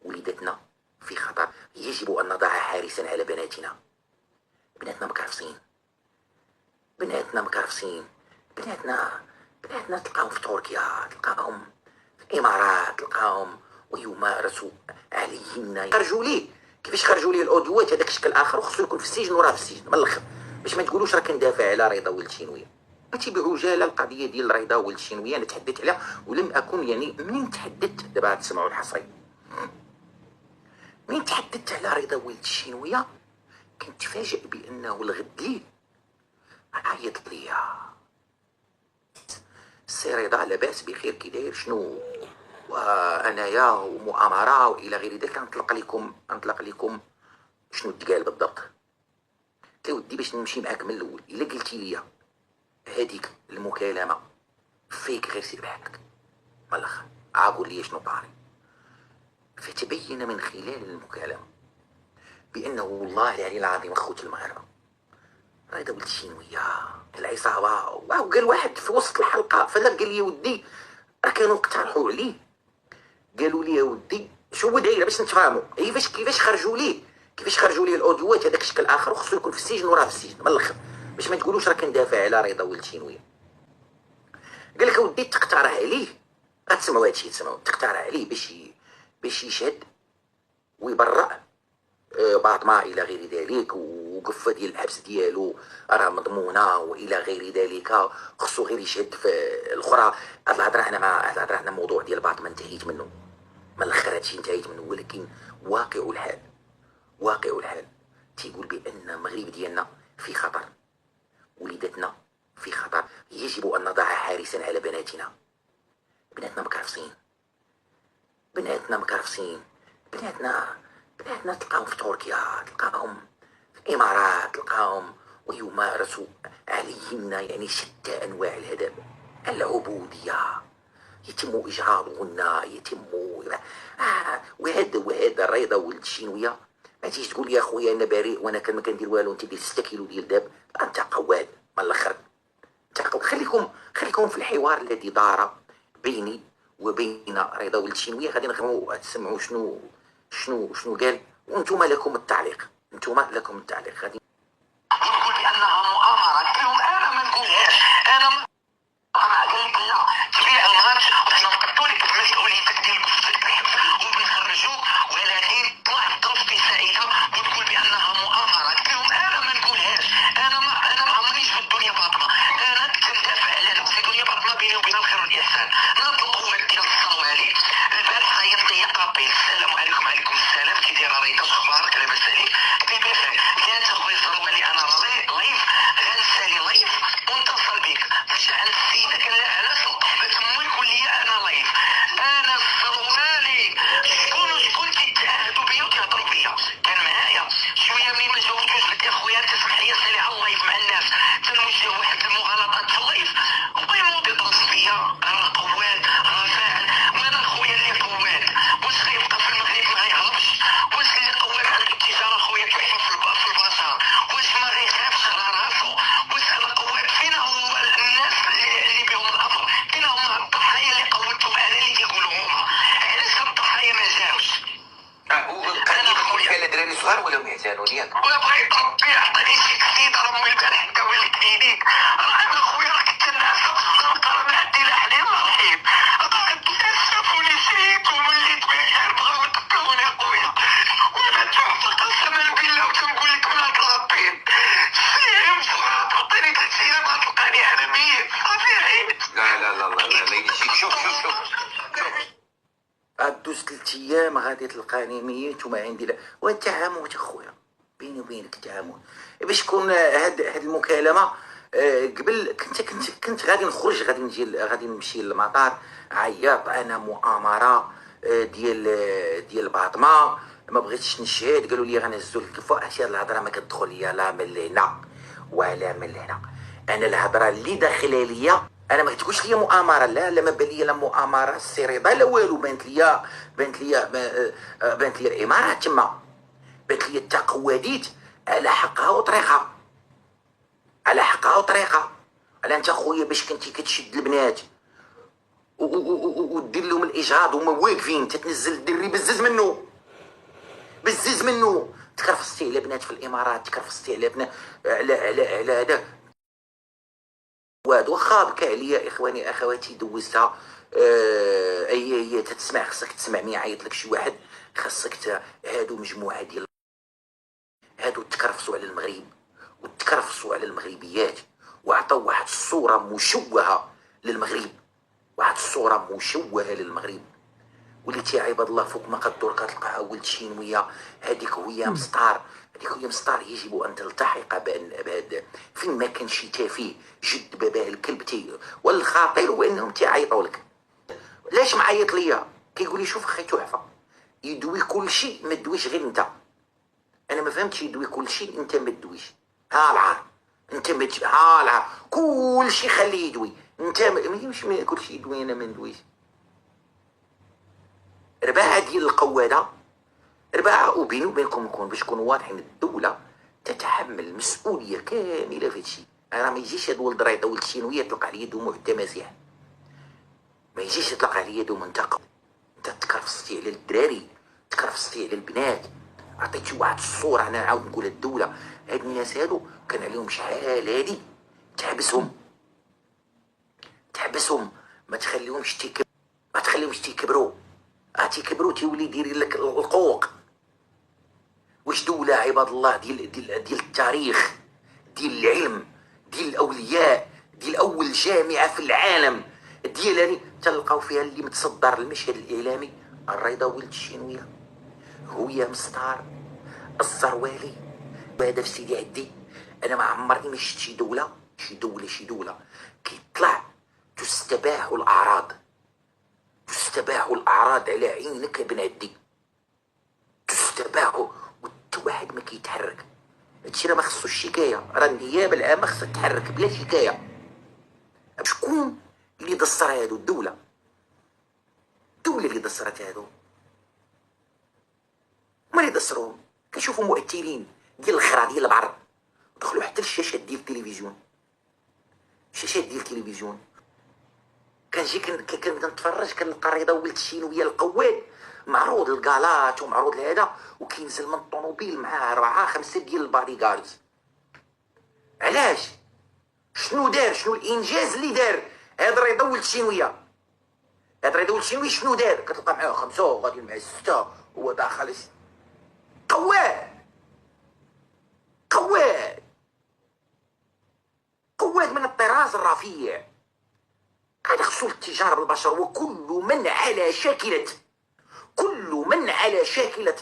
وليدتنا في خطر. يجب أن نضع حارسا على بناتنا. بناتنا مكرفسين، بناتنا مكرفسين، بناتنا تلقاهم في تركيا، تلقاهم في الإمارات، تلقاهم ويمارسوا عليهن. خرجوا ليه كيفاش خرجوا ليه الاوديوات هذاك الشكل اخر، وخصو يكون في السجن وراه في السجن من الاخر، باش ما تقولوش راه كندافع على رضا ولد الشينويه. ماشي بعجاله القضيه ديال رضا ولد الشينويه انا تحدثت عليها، ولم اكن يعني منين تحدثت دابا تسمعوا الحصري، منين تحدثت على رضا ولد الشينويه كنت تفاجئ بانه الغدلي عيط ليا السي رضا لاباس بخير كي داير شنو، وانايا ومؤامره والى غير ذلك. نطلق لكم شنو تقال بالضبط. قلت له ودي باش نمشي معاك من الاول، الا قلتي لي هذيك المكالمه فيك غير سير بحالك من الاخر، عاقول لي شنو طاري. فتبين من خلال المكالمه بانه والله العلي العظيم اخوت المغاربه راه ولد الشينويه العصابه. وقال واحد في وسط الحلقه فلا قال لي ودي راه كانوا اقترحوا عليه، قالوا لي يا ودي شو هو دايره باش نتفاهموا كيفاش خرجوا ليه الاوديوات هذاك الشكل اخر، وخصو يكون في السجن وراه في السجن من الاخر، باش ما تقولوش راه كندافع على رضا ولد الشينويه. قال لك ودي تقترح عليه، غتسمعوا هادشي، تقترح عليه باش يشهد ويبرأ باطمه الى غير ذلك، وقفه ديال الحبس ديالو راه مضمونه والى غير ذلك، خصو غير يشهد في الاخرى. هاد الهضره انا الموضوع ديال باطمه انتهيت منه من الاخر، هادشي انتهيت منه. ولكن واقع الحال تيقول بان المغرب ديالنا في خطر، وليدتنا في خطر. يجب ان نضع حارسا على بناتنا. بناتنا مكرفسين، بناتنا تلقاهم في تركيا، تلقاهم في الامارات، تلقاهم ويمارسوا عليهن يعني شتى انواع الهدف، العبوديه، يتم اجهاضهن، يتم وهذا الرضا ولد الشينويه. ما تجيش تقول لي يا خويا انا بريء وانا ما كندير والو، انت دير 6 كيلو ديال داب، انت قواد من الاخر. خليكم في الحوار الذي دار بيني وبين رضا ولد الشينويه. غادي نغمو تسمعوا شنو قال، وانتم لكم التعليق. غادي نقول بانها مؤامره. قلت لهم انا ما نقولهاش، انا قال لك لا تبيع الغرج وحنا نقطوا لك بمسؤوليتك ديال قفتك تحت وبنخرجوك، ولكن طلع الضوء في سائده وتقول بانها مؤامره. قلت لهم انا ما نقولهاش، انا ما عمريش في الدنيا باطمه، انا كنت ندافع على نفسي. دنيا باطمه بيني وبين الخير والإحسان، ناض القوات ديال الصومالي. البارح عيطت لي قابيل، السلام عليكم. وعليكم السلام، كي داير ريتا، اخبارك لاباس عليك؟ قلت لي بخير. كانت اخويا الصومالي انا لايف غنسالي لايف ونتصل بك باش عند السيده كان علاش القحبه تمو يقول لي انا لايف. انا الصومالي شكون كيتعاهدوا بيا وكيهضروا بيا كان معايا شويه. ملي ما جاوبتوش قلت يا خويا تسمح لي سالي على اللايف مع الناس، تنوجه واحد المغالطات في اللايف وينوض يضرب فيا. راه قواد، راه فاعل، وانا خويا اللي قواد واش غيبقى في المغرب ما غيهربش؟ واش اللي قواد عنده التجاره خويا تحفه في البصر؟ واش ما غيخافش على راسو؟ واش انا قواد؟ فين هو الناس اللي بهم الامر؟ فين هما الضحايا اللي قوتهم على اللي كيقولوا هما؟ علاش الضحايا ما جاوش؟ انا خويا لا دراري صغار ولا مهتانون ياك؟ ولا بغيت ربي يعطيني شي كسيده رمي البارح انت ولد كلينيك. راه انا خويا راه كنت نعسى نقرا ما عندي لا حليب لا رحيم، الناس شافوني شريت ووليت بخير، بغاو يقتلوني خويا. وانا تحت قسما بالله وتنقول لك ما طلبين سيهم صغار تعطيني 3 ما تلقاني انا ميت صافي عيت. لا يجيك. شوف دوز 3 ايام غادي تلقاني ميت وما عندي لا. وانت عاموت اخويا، بيني وبينك تعامل باش تكون هاد المكالمه. قبل كنت غادي نخرج، غادي نمشي للمطار، عيط انا مؤامره ديال باطمه، ما بغيتش نشهد. قالوا لي غنهزوا لك فوق. هاد الهضره ما كتدخل ليا لا من هنا ولا من هنا. انا الهضره اللي داخله ليا انا ما تقولش لي مؤامره، لا ما بان لي لا مؤامره السي رضا لا والو. بانت لي الامارات تما، بانت لي التقواديت على حقها وطريقها، على انت خويا باش كنتي كتشد البنات ودير لهم الاجهاض وما واقفين، تتنزل الدري بزز منه بزز منه. تكرفصتي على بنات في الامارات، تكرفصتي على بنات على هذا واد. واخا بكى عليا اخواني اخواتي دوزتها. هي تتسمع، خصك تسمع مين يعيط لك شي واحد، خاصك هادو مجموعه ديال هادو تكرفصوا على المغرب وتكرفصوا على المغربيات وعطوا واحد الصوره مشوهه للمغرب، واحد الصوره مشوهه للمغرب. وليتي يا عباد الله فوق ما قدر كتلقاها ولد شينويه. هذيك هي مسطار، هذيك هي مسطار. يجب ان تلتحق بهذا فين ما كان شي تافه جد باباه الكلب والخطير هو انهم تيعيطوا لك. علاش معيط ليا؟ كيقول لي شوف اخي تحفه، يدوي كل شيء ما تدويش غير انت. انا ما فهمتش، يدوي كل شيء انت ما تدويش. ها العار انت ما ها العار كل شيء خليه يدوي انت مش كل شيء يدوي انا ما ندويش. رباعه ديال القواده، رباعه. وبيني وبينكم نكون باش نكونوا واضحين، الدوله تتحمل المسؤوليه كامله في هادشي. انا ما يجيش هاد ولد ريضه ولد شينويه يطلق عليه دموع التماسيح، ما يجيش يطلق عليه دوم منتقم. انت تكرفصتي على الدراري، تكرفصتي على البنات، عطيتي واحد الصوره. انا نعاود نقول الدوله هاد الناس هادو كان عليهم شحال هادي تحبسهم، تحبسهم، ما تخليهمش تيكبروا، ما تخليهمش تيكبروا. تيكبروا تيولي يدير لك القوق. واش دولة عباد الله ديال التاريخ، ديال العلم، ديال الاولياء، ديال اول جامعة في العالم ديال تلقاو فيها اللي متصدر المشهد الاعلامي الرضا ولد الشينوية، هوية مستار، الزروالي. وهذا في سيدي عدي انا ما عمرني ما شفت شي دولة كيطلع تستباح الاعراض، تستباح الاعراض على عينك ابن عدي، تستباح وحتى واحد ما كيتحرك. هادشي راه ما خصوش شكايه، راه النيابه العامه خصها تتحرك بلا شكايه. شكون اللي دسر هادو؟ الدوله اللي دسرت هادو. هما اللي دسروهم. كنشوفوا مؤثرين ديال الخرا ديال البعر دخلوا حتى الشاشات ديال التلفزيون، الشاشات ديال التلفزيون. كنجي كنتفرج كنلقى رضا ولد الشينويه القواد معروض الكالات ومعروض لهذا، وكينزل من الطوموبيل معاه 4 5 ديال البادي جاردز. علاش؟ شنو دار؟ شنو الانجاز اللي دار هذا رضا ولد الشينويه؟ هذا رضا ولد الشينويه شنو دار؟ كتلقى معاه 5 وغادي معاه 6 هو داخل قواد من الطراز الرفيع. هذا خصو الاتجار بالبشر. وكل من على شاكلة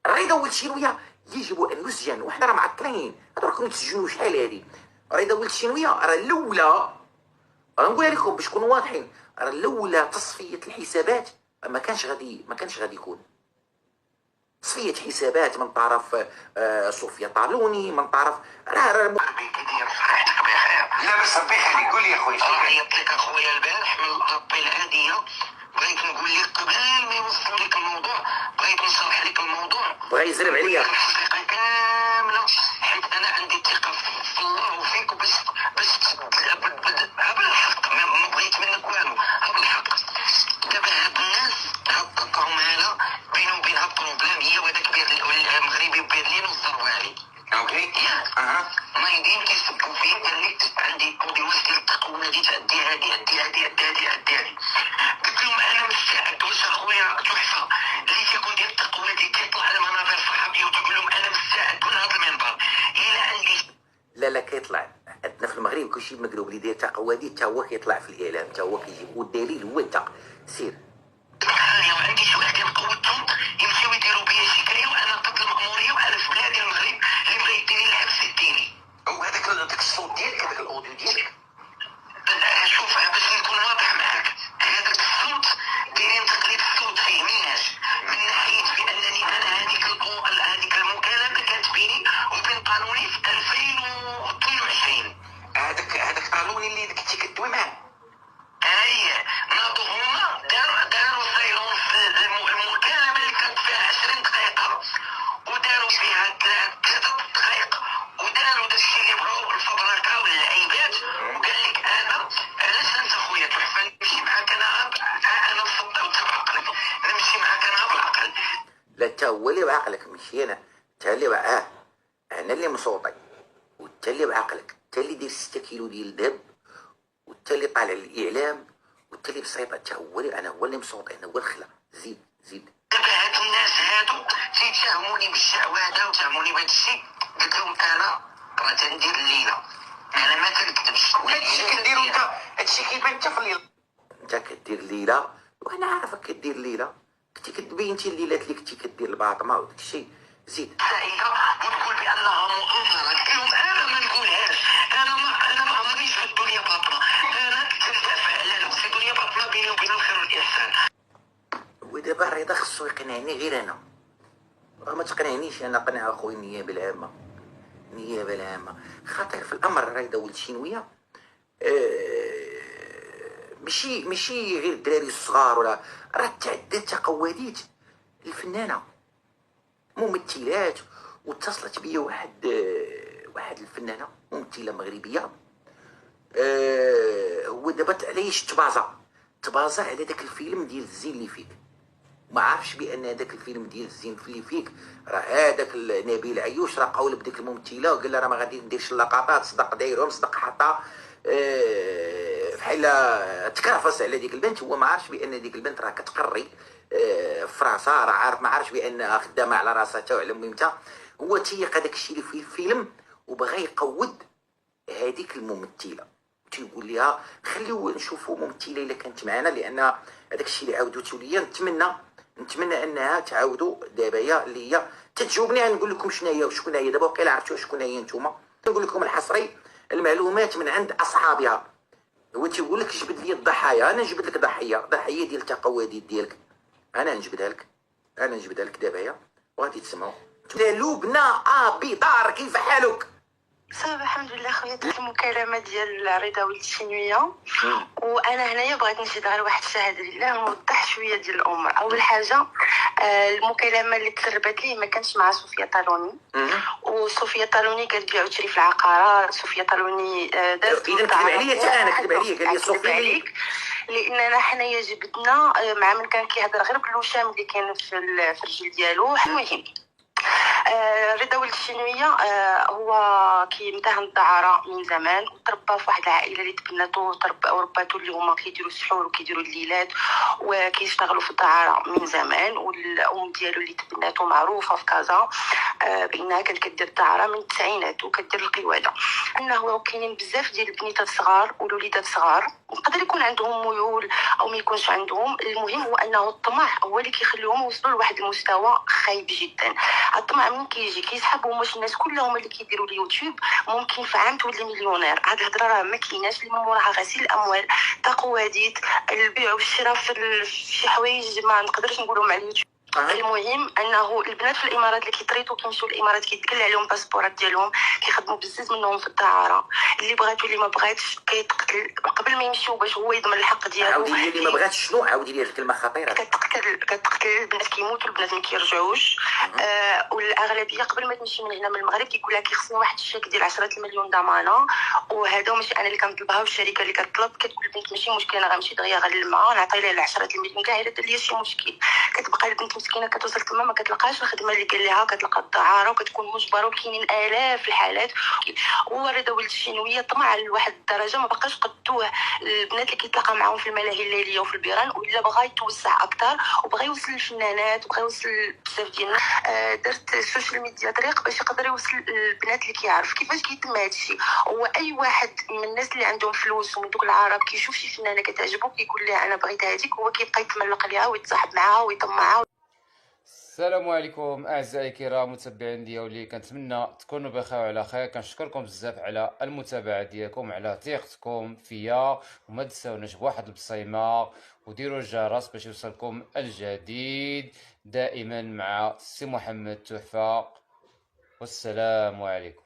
رضا ولد الشينويه يجب ان يسجن. وحنا راه معطلين، هادو راكم تسجنوا شحال هادي. رضا ولد الشينويه راه الاولى، راه نقولها لكم باش تكونوا واضحين، راه الاولى تصفيه الحسابات ما كانش غادي يكون تصفيه حسابات من طرف صوفيا طالوني، من طرف راه ربي كيدير صحتك بخير. لا بس ربي يخليك. قول لي يا خويا. عيطت لك اخويا البارح من الابي العاديه، بغيت نقول لك قبل ما يوصل لك الموضوع، بغيت نشرح لك الموضوع. بغا يزرب عليا الحقيقه كامله، حيت انا عندي ثقه في الله وفيك، باش بالحق ما بغيت منك والو، بالحق. دابا هاد الناس هاد القوماله بينهم وبينها بروبليم، هي وهذاك المغربي ببرلين والزروالي. اوكي ياك نايضين كيسبوا فيه. قال لك عندي واحد ديال التقوى غادي تعدي هادي قلت لهم انا مستعد. واش اخويا تحفه اللي تيكون ديال التقوى دي كيطلع على منابر صحابيه وتقول لهم انا مستعد من هذا المنبر الى عندي. لا كيطلع عندنا في المغرب كلشي مقلوب. اللي داير تقوادي حتى هو كيطلع في الاعلام، حتى هو كيجيب. والدليل هو انت سير. وعندي شي واحد ديال قوتهم يمشيو يديروا بيا شكايه وانا ضد المأموريه وعلى في بلادي المغرب اللي بغى يديني الحبس يديني. وهذاك الصوت ديالك، هذاك الاوديو ديالك، شوف باش نكون واضح معاك، هذاك الصوت دايرين تقليد الصوت فيه مناش من ناحيه بانني انا هذيك المكالمه كانت بيني وبين قانوني في 2022. هذاك طالوني اللي كنتي كدوي معاه. هي ناضهم لا تا هو اللي بعقلك ماشي انا، تا اللي انا اللي مصوطي، وانت اللي بعقلك، انت اللي دير 6 كيلو ديال الذهب، وانت اللي طالع للاعلام، وانت اللي بسيطه، تا هو اللي انا هو اللي مصوطي، انا هو الخلا. زيد زيد. دابا هادو الناس هادو تيتهموني بالشعوذه وتهموني بهذا الشيء. قلت لهم انا راه تندير الليله، انا ما كنكذبش. هادشي كديرو انت، هادشي كيبان حتى في الليل. انت كدير الليله وانا عارفك كدير الليله، كنتي كتبين انت الليلات اللي كنتي كدير الباطمه وداك الشيء. زيد. سعيده وتقول بانها مؤامره. قلت لهم انا ما نقولهاش، انا ما عمرنيش في الدنيا باطمه، انا كندافع على نفسي. الدنيا باطمه بيني وبين الخير والاحسان. ودابا الرضا خصو يقنعني غير انا، ما تقنعنيش انا، قنع اخويا النيابه العامه. النيابه العامه خطير في الامر الرضا ولد شينويه. ماشي غير الدراري الصغار، ولا راه تعدات تقواديت الفنانه ممثلات. واتصلت بيا واحد الفنانه ممثله مغربيه. هو دابا علاش تبازا على داك الفيلم ديال الزين اللي فيك. ما عارفش بان هذاك الفيلم ديال الزين اللي فيك راه هذاك نبيل عيوش راه قاول بديك الممثله وقال لها راه ما غادي نديرش اللقطات، صدق دايرهم، صدق حطها بحال تكرفس على ديك البنت. هو ما عارفش بان ديك البنت راه كتقري في فرنسا، راه عارف، ما عارفش بانها خدامه على راسها وعلى مهمتها. هو تيق هذاك الشيء اللي في الفيلم وبغى يقود هذيك الممثله، تيقول لها خليو نشوفوا ممثله الا كانت معنا، لان هذاك الشيء اللي عاودوتو ليا نتمنى انها تعاودوا دابا هي اللي هي تتجاوبني. غنقول لكم شنو هي وشكون هي دابا، وقيلا عرفتوا شكون هي نتوما. نقول لكم الحصري المعلومات من عند اصحابها. هو تيقول لك جبد لي الضحايا، انا نجبد لك ضحيه ديال التقواديت ديالك، انا نجبدها لك دابا هي وغادي تسمعوا. لبنى بدار كيف حالك؟ صافي الحمد لله خويا. درت المكالمه ديال رضا ولد الشينويه، وانا هنايا بغيت نشهد على واحد الشهاده لله ونوضح شويه ديال الامور. اول حاجه المكالمه اللي تسربت لي ما كانش مع صوفيا طالوني، وصوفيا طالوني قالت بيع وتشري في العقارات. صوفيا طالوني دارت اذا كذب عليا حتى انا، كذب عليا قال لي صوفيا عليك، لاننا حنايا جبدنا مع من كان كيهضر غير بالوشام اللي كان في الرجل ديالو. المهم رضا ولد الشينويه هو كيمتهن الدعاره من زمان، وتربى في واحد العائله اللي تبناتو ورباتو اللي هما كيديروا السحور وكيديروا الليلات وكيشتغلوا في الدعاره من زمان. والام ديالو اللي تبناتو معروفه في كازا بانها كانت كدير الدعاره من التسعينات وكدير القواده. انه كاينين بزاف ديال البنيتات صغار والوليدات صغار يقدر يكون عندهم ميول او ما يكونش عندهم. المهم هو انه الطمع هو اللي كيخليهم يوصلوا لواحد المستوى خايب جدا. الطمع من كيجي كيسحبهم واش الناس كلهم اللي كيديروا اليوتيوب ممكن في عام تولي مليونير. هاد الهضره راه ما كايناش، اللي من موراها غسيل الاموال، تقواديت، البيع والشراء في شي حوايج ما نقدرش نقولوا مع اليوتيوب. المهم انه البنات في الامارات اللي كيطريطوا كيمشيو للامارات كيتكل عليهم باسبورات ديالهم، كيخدموا بزاف منهم في الدعاره. اللي بغات واللي ما بغاتش كيتقتل قبل ما يمشيو باش هو يضمن الحق ديالو. عاودي لي اللي ما بغاتش شنو، عاودي لي الكلمه خطيره. كتقتل البنات، كيموتوا البنات ما كيرجعوش. والاغلبيه قبل ما تمشي من هنا من المغرب كيقول لها كيخصني واحد الشيك ديال 10 المليون ضمانه، وهذا ماشي انا اللي كنطلبها والشركه اللي كتطلب. كتقول البنت ماشي مشكل، انا غنمشي دغيا غنلمها نعطي لها 10 المليون كاع، الا دار ليا شي مشكل. كتبقى البنت مسكينه كتوصل تما ما كتلقاش الخدمه اللي قال لها، كتلقى الدعاره وكتكون مجبره. وكاينين الاف الحالات. هو رضا ولد الشينويه طمع لواحد الدرجه ما بقاش قدوه البنات اللي كيتلاقى معاهم في الملاهي الليليه وفي البيران، ولا بغى يتوسع اكثر وبغى يوصل للفنانات وبغى يوصل بزاف ديال الناس. درت السوشيال ميديا طريق باش يقدر يوصل للبنات اللي كيعرف كيفاش كيتم هذا الشيء. هو اي واحد من الناس اللي عندهم فلوس ومن دوك العرب كيشوف شي فنانه كتعجبو كيقول لها انا بغيت هذيك، هو كيبقى يتملق ليها ويتصاحب معاها ويطمعها. السلام عليكم اعزائي الكرام متابعين ديالي، كنتمنى تكونوا بخير وعلى خير. كنشكركم بزاف على المتابعه ديالكم، على ثقتكم فيا، وما تنساوناش بواحد البصيمه وديروا الجرس باش يوصلكم الجديد دائما مع سي محمد تحفه. والسلام عليكم.